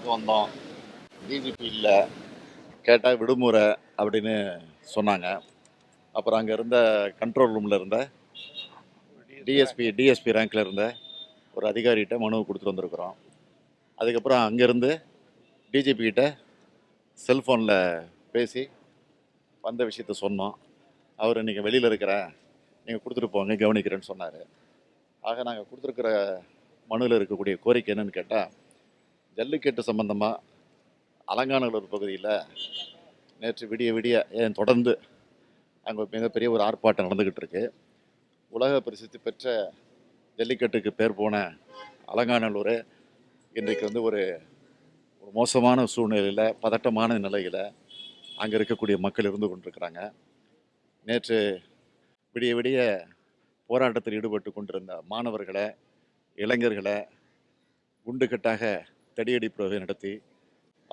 பார்க்க வந்தோம், டிஜிபி இல்லை, கேட்டால் விடுமுறை அப்படின்னு சொன்னாங்க. அப்புறம் அங்கே இருந்த கண்ட்ரோல் ரூமில் இருந்த டிஎஸ்பி ரேங்கில் இருந்த ஒரு அதிகாரிகிட்ட மனு கொடுத்துட்டு வந்திருக்கிறோம். அதுக்கப்புறம் அங்கேருந்து டிஜிபி கிட்ட செல்ஃபோனில் பேசி வந்த விஷயத்த சொன்னோம். அவர் இன்றைக்கி வெளியில் இருக்கிறேன், நீங்கள் கொடுத்துட்டு போங்க, கவனிக்கிறேன்னு சொன்னார். ஆக நாங்கள் கொடுத்துருக்கிற மனுவில் இருக்கக்கூடிய கோரிக்கை என்னன்னு கேட்டால், ஜல்லிக்கட்டு சம்பந்தமாக அலங்காநல்லூர் பகுதியில் நேற்று விடிய ஏன் தொடர்ந்து அங்கே மிகப்பெரிய ஒரு ஆர்ப்பாட்டம் நடந்துக்கிட்டு இருக்கு. உலக பிரசித்தி பெற்ற ஜல்லிக்கட்டுக்கு பேர் போன அலங்காநல்லூர் இன்றைக்கு ஒரு மோசமான சூழ்நிலையில், பதட்டமான நிலையில் அங்கே இருக்கக்கூடிய மக்கள் இருந்து கொண்டிருக்கிறாங்க. நேற்று விடிய போராட்டத்தில் ஈடுபட்டு கொண்டிருந்த மாணவர்களை, இளைஞர்களை குண்டுக்கட்டாக தடியடி பிரயோகம் நடத்தி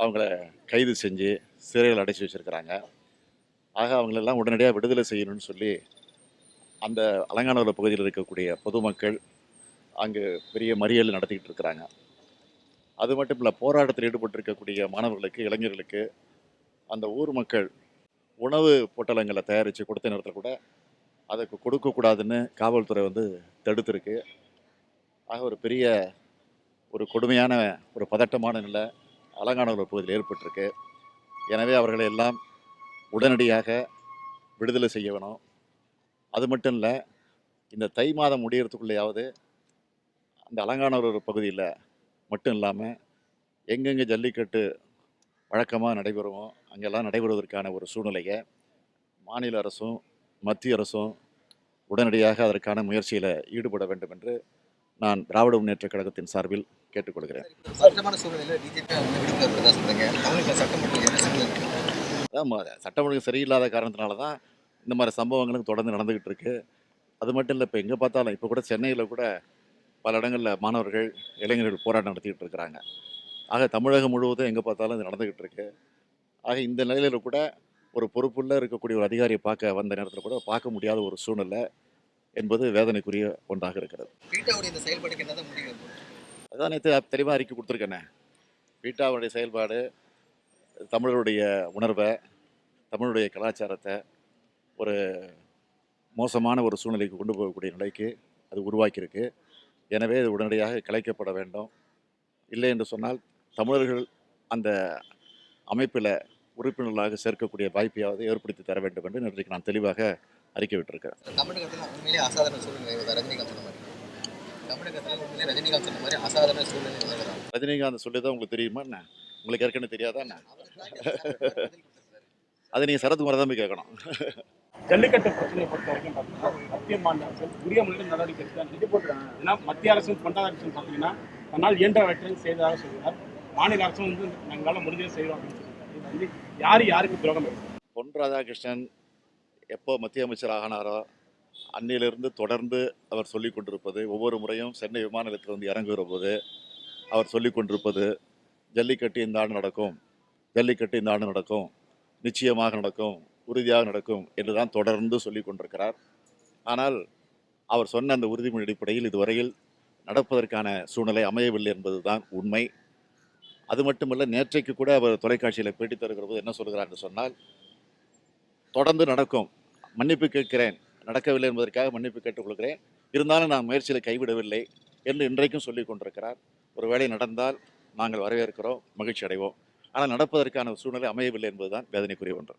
அவங்கள கைது செஞ்சு சிறையில் அடைச்சி வச்சுருக்கிறாங்க. ஆக அவங்களெல்லாம் உடனடியாக விடுதலை செய்யணும்னு சொல்லி அந்த அலங்காநல்லூர் பகுதியில் இருக்கக்கூடிய பொதுமக்கள் அங்கு பெரிய மறியல் நடத்திக்கிட்டு இருக்கிறாங்க. அது மட்டும் இல்லை, போராட்டத்தில் ஈடுபட்டிருக்கக்கூடிய மாணவர்களுக்கு, இளைஞர்களுக்கு அந்த ஊர் மக்கள் உணவு பொட்டலங்களை தயாரித்து கொடுத்த நேரத்தில் கூட அதுக்கு கொடுக்கக்கூடாதுன்னு காவல்துறை தடுத்திருக்கு. ஆக ஒரு பெரிய கொடுமையான பதட்டமான நிலை அலங்காநல்லூர் பகுதியில் ஏற்பட்டிருக்கு. எனவே அவர்களை எல்லாம் உடனடியாக விடுதலை செய்ய வேணும். அது மட்டும் இல்லை, இந்த தை மாதம் முடியறதுக்குள்ளேயாவது அந்த அலங்காநல்லூர் பகுதியில் மட்டும் இல்லாமல் எங்கெங்கே ஜல்லிக்கட்டு வழக்கமாக நடைபெறுமோ அங்கெல்லாம் நடைபெறுவதற்கான ஒரு சூழ்நிலையை மாநில அரசும் மத்திய அரசும் உடனடியாக அதற்கான முயற்சியில் ஈடுபட வேண்டும் என்று நான் திராவிட முன்னேற்ற கழகத்தின் சார்பில் கேட்டுக்கொள்கிறேன். சட்டம் ஒழுங்கு சரியில்லாத காரணத்தினால தான் இந்த மாதிரி சம்பவங்களும் தொடர்ந்து நடந்துக்கிட்டு இருக்கு. அது மட்டும் இல்லை, இப்போ எங்கே பார்த்தாலும், இப்போ கூட சென்னையில் கூட பல இடங்களில் மாணவர்கள், இளைஞர்கள் போராட்டம் நடத்திக்கிட்டு இருக்கிறாங்க. ஆக தமிழகம் முழுவதும் எங்கே பார்த்தாலும் இது நடந்துக்கிட்டு இருக்கு. ஆக இந்த நிலையில் கூட ஒரு பொறுப்புள்ள இருக்கக்கூடிய ஒரு அதிகாரியை பார்க்க வந்த நேரத்தில் கூட பார்க்க முடியாத ஒரு சூழ்நிலை என்பது வேதனைக்குரிய ஒன்றாக இருக்கிறது. அதான் நேற்று தெளிவாக அறிக்கை கொடுத்துருக்கேனே. பீட்டாவுடைய செயல்பாடு தமிழருடைய உணர்வை, தமிழுடைய கலாச்சாரத்தை ஒரு மோசமான ஒரு சூழ்நிலைக்கு கொண்டு போகக்கூடிய நிலைக்கு அது உருவாக்கியிருக்கு. எனவே இது உடனடியாக கலைக்கப்பட வேண்டும். இல்லை என்று சொன்னால் தமிழர்கள் அந்த அமைப்பில் உறுப்பினர்களாக சேர்க்கக்கூடிய வாய்ப்பையாவது ஏற்படுத்தி தர வேண்டும் என்று இன்றைக்கு நான் தெளிவாக அறிக்கை விட்டிருக்கிறேன். தமிழகத்தில் உண்மையிலே அசாதாரண சூழ்நிலை ரஜினிகாந்த் சொல்லி தான் உங்களுக்கு தெரியுமா என்ன? உங்களுக்கு ஏற்கனவே தெரியாதா என்ன? அதை நீங்கள் சரத்குமார் தான் போய் கேட்கணும். ஜல்லிக்கட்டு பிரச்சனையை பொறுத்த வரைக்கும் பார்த்தீங்கன்னா மத்திய மாநில அரசு உரிய முறையில் நடவடிக்கை எடுக்க. ஏன்னா மத்திய அரசும் கொண்டாட அரசும் பார்த்தீங்கன்னா தன்னால் இயன்றவற்றை செய்ததாக சொல்கிறார். மாநில அரசும் நாங்களால் முடிஞ்சதை செய்வோம் அப்படின்னு சொல்லியிருக்காரு. இது யாருக்கு துரோகம் இருக்கு? பொன் ராதாகிருஷ்ணன் எப்போ மத்திய அமைச்சர் ஆகினாரோ அன்னிலிருந்து தொடர்ந்து அவர் சொல்லிக் கொண்டிருப்பது, ஒவ்வொரு முறையும் சென்னை விமான நிலையத்தில் இறங்குகிற போது அவர் சொல்லிக் கொண்டிருப்பது, ஜல்லிக்கட்டு இந்த ஆண்டு நடக்கும், ஜல்லிக்கட்டு இந்த ஆண்டு நடக்கும், நிச்சயமாக நடக்கும், உறுதியாக நடக்கும் என்று தான் தொடர்ந்து சொல்லிக் கொண்டிருக்கிறார். ஆனால் அவர் சொன்ன அந்த உறுதிமொழி அடிப்படையில் இதுவரையில் நடப்பதற்கான சூழ்நிலை அமையவில்லை என்பது தான் உண்மை. அது மட்டுமல்ல, நேற்றைக்கு கூட அவர் தொலைக்காட்சியில் பேட்டி தருகிற போது என்ன சொல்கிறார் என்று சொன்னால், தொடர்ந்து நடக்கும், மன்னிப்பு கேட்கிறேன், நடக்கவில்லை என்பதற்காக மன்னிப்பு கேட்டுக்கொள்கிறேன், இருந்தாலும் நான் முயற்சியில் கைவிடவில்லை என்று இன்றைக்கும் சொல்லிக் கொண்டிருக்கிறார். ஒரு வேளை நடந்தால் நாங்கள் வரவேற்கிறோம், மகிழ்ச்சி அடைவோம். ஆனால் நடப்பதற்கான சூழ்நிலை அமையவில்லை என்பதுதான் வேதனைக்குரிய ஒன்று.